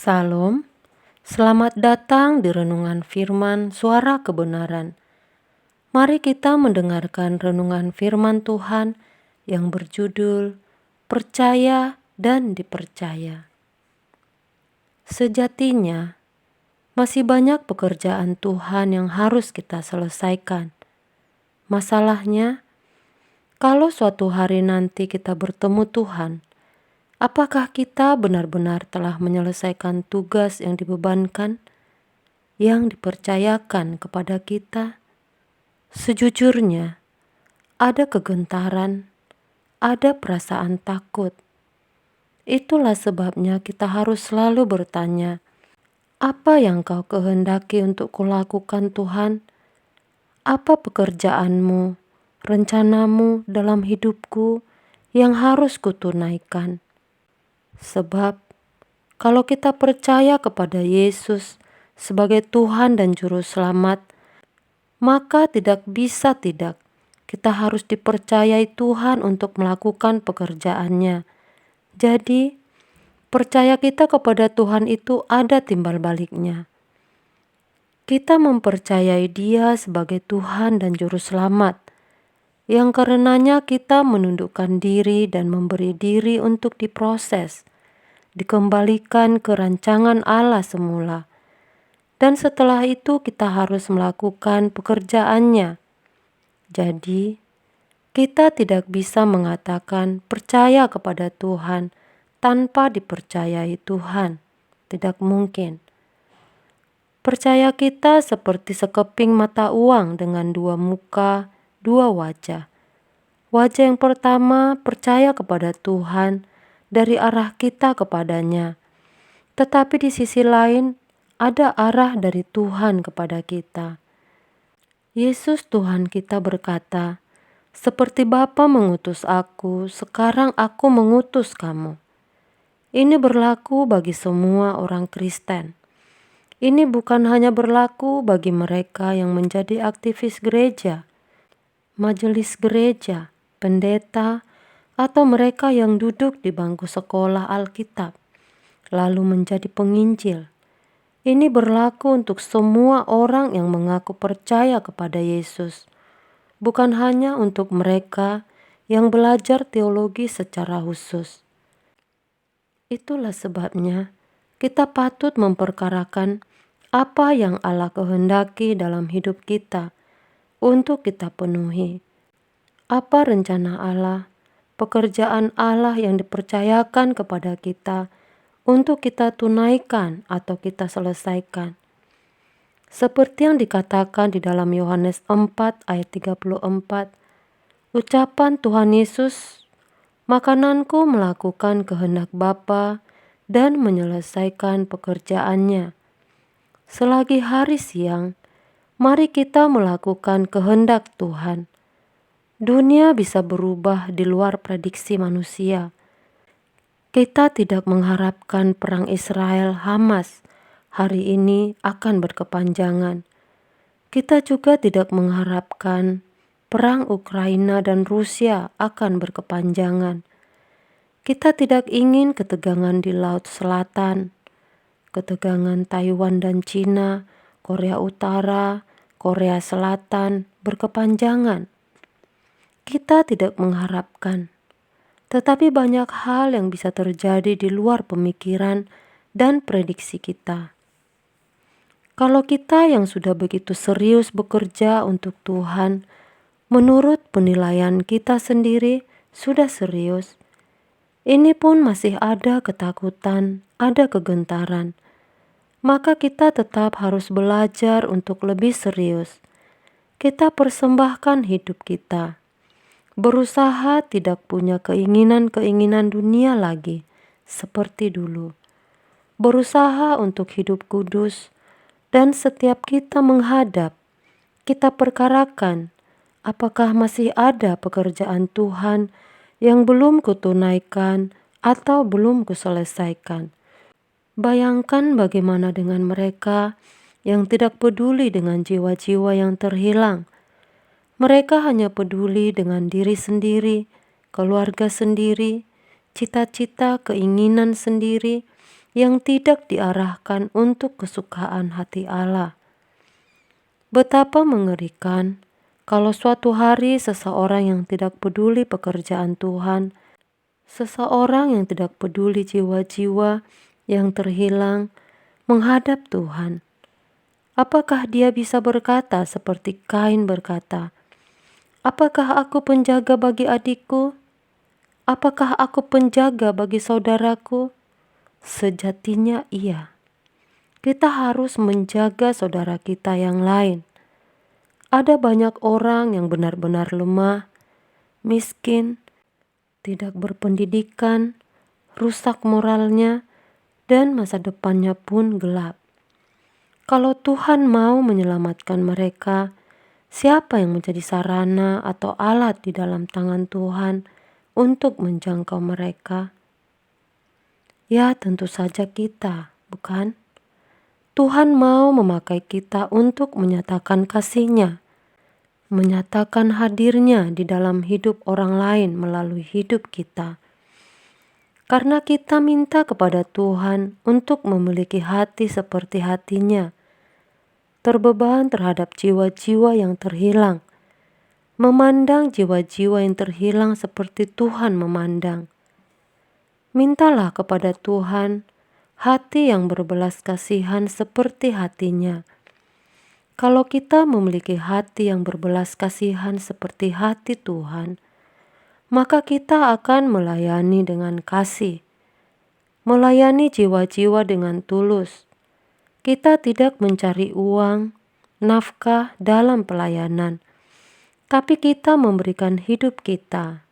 Salam, selamat datang di Renungan Firman Suara Kebenaran. Mari kita mendengarkan renungan firman Tuhan yang berjudul Percaya dan Dipercaya. Sejatinya, masih banyak pekerjaan Tuhan yang harus kita selesaikan. Masalahnya, kalau suatu hari nanti kita bertemu Tuhan, apakah kita benar-benar telah menyelesaikan tugas yang dibebankan, yang dipercayakan kepada kita? Sejujurnya, ada kegentaran, ada perasaan takut. Itulah sebabnya kita harus selalu bertanya, apa yang Kau kehendaki untuk kulakukan Tuhan? Apa pekerjaanmu, rencanamu dalam hidupku yang harus kutunaikan? Sebab kalau kita percaya kepada Yesus sebagai Tuhan dan Juru Selamat, maka tidak bisa tidak kita harus dipercayai Tuhan untuk melakukan pekerjaannya. Jadi, percaya kita kepada Tuhan itu ada timbal baliknya. Kita mempercayai Dia sebagai Tuhan dan Juru Selamat, yang karenanya kita menundukkan diri dan memberi diri untuk diproses, dikembalikan ke rancangan Allah semula. Dan setelah itu kita harus melakukan pekerjaannya. Jadi, kita tidak bisa mengatakan percaya kepada Tuhan tanpa dipercayai Tuhan. Tidak mungkin. Percaya kita seperti sekeping mata uang dengan dua muka, dua wajah. Wajah yang pertama percaya kepada Tuhan dari arah kita kepadanya. Tetapi di sisi lain ada arah dari Tuhan kepada kita. Yesus Tuhan kita berkata, "Seperti Bapa mengutus aku, sekarang aku mengutus kamu." Ini berlaku bagi semua orang Kristen. Ini bukan hanya berlaku bagi mereka yang menjadi aktivis gereja, majelis gereja, pendeta, atau mereka yang duduk di bangku sekolah Alkitab, lalu menjadi penginjil. Ini berlaku untuk semua orang yang mengaku percaya kepada Yesus, bukan hanya untuk mereka yang belajar teologi secara khusus. Itulah sebabnya kita patut memperkarakan apa yang Allah kehendaki dalam hidup kita untuk kita penuhi. Apa rencana Allah, pekerjaan Allah yang dipercayakan kepada kita untuk kita tunaikan atau kita selesaikan. Seperti yang dikatakan di dalam Yohanes 4 ayat 34, ucapan Tuhan Yesus, "Makananku melakukan kehendak Bapa dan menyelesaikan pekerjaannya." Selagi hari siang, mari kita melakukan kehendak Tuhan. Dunia bisa berubah di luar prediksi manusia. Kita tidak mengharapkan perang Israel-Hamas hari ini akan berkepanjangan. Kita juga tidak mengharapkan perang Ukraina dan Rusia akan berkepanjangan. Kita tidak ingin ketegangan di Laut Selatan, ketegangan Taiwan dan Cina, Korea Utara, Korea Selatan berkepanjangan. Kita tidak mengharapkan. Tetapi banyak hal yang bisa terjadi di luar pemikiran dan prediksi kita. Kalau kita yang sudah begitu serius bekerja untuk Tuhan, menurut penilaian kita sendiri sudah serius, ini pun masih ada ketakutan, ada kegentaran, maka kita tetap harus belajar untuk lebih serius. Kita persembahkan hidup kita. Berusaha tidak punya keinginan-keinginan dunia lagi, seperti dulu. Berusaha untuk hidup kudus, dan setiap kita menghadap, kita perkarakan, apakah masih ada pekerjaan Tuhan yang belum kutunaikan atau belum kuselesaikan. Bayangkan bagaimana dengan mereka yang tidak peduli dengan jiwa-jiwa yang terhilang. Mereka hanya peduli dengan diri sendiri, keluarga sendiri, cita-cita, keinginan sendiri, yang tidak diarahkan untuk kesukaan hati Allah. Betapa mengerikan kalau suatu hari seseorang yang tidak peduli pekerjaan Tuhan, seseorang yang tidak peduli jiwa-jiwa yang terhilang menghadap Tuhan. Apakah dia bisa berkata seperti Kain berkata, "Apakah aku penjaga bagi adikku? Apakah aku penjaga bagi saudaraku?" Sejatinya iya. Kita harus menjaga saudara kita yang lain. Ada banyak orang yang benar-benar lemah, miskin, tidak berpendidikan, rusak moralnya, dan masa depannya pun gelap. Kalau Tuhan mau menyelamatkan mereka, siapa yang menjadi sarana atau alat di dalam tangan Tuhan untuk menjangkau mereka? Ya, tentu saja kita, bukan? Tuhan mau memakai kita untuk menyatakan kasih-Nya, menyatakan hadirnya di dalam hidup orang lain melalui hidup kita. Karena kita minta kepada Tuhan untuk memiliki hati seperti hati-Nya, terbeban terhadap jiwa-jiwa yang terhilang, memandang jiwa-jiwa yang terhilang seperti Tuhan memandang. Mintalah kepada Tuhan hati yang berbelas kasihan seperti hati-Nya. Kalau kita memiliki hati yang berbelas kasihan seperti hati Tuhan, maka kita akan melayani dengan kasih, melayani jiwa-jiwa dengan tulus. Kita tidak mencari uang, nafkah dalam pelayanan, tapi kita memberikan hidup kita.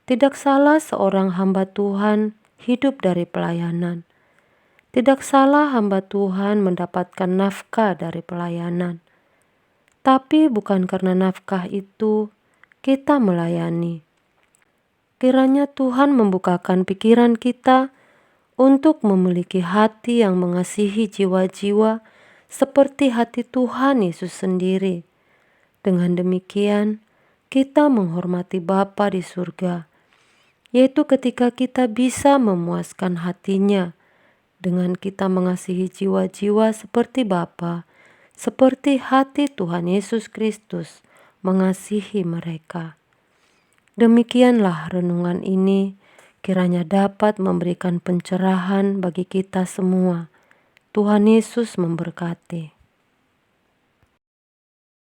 Tidak salah seorang hamba Tuhan hidup dari pelayanan. Tidak salah hamba Tuhan mendapatkan nafkah dari pelayanan. Tapi bukan karena nafkah itu kita melayani. Kiranya Tuhan membukakan pikiran kita untuk memiliki hati yang mengasihi jiwa-jiwa seperti hati Tuhan Yesus sendiri. Dengan demikian, kita menghormati Bapa di surga, yaitu ketika kita bisa memuaskan hati-Nya dengan kita mengasihi jiwa-jiwa seperti Bapa, seperti hati Tuhan Yesus Kristus mengasihi mereka. Demikianlah renungan ini kiranya dapat memberikan pencerahan bagi kita semua. Tuhan Yesus memberkati.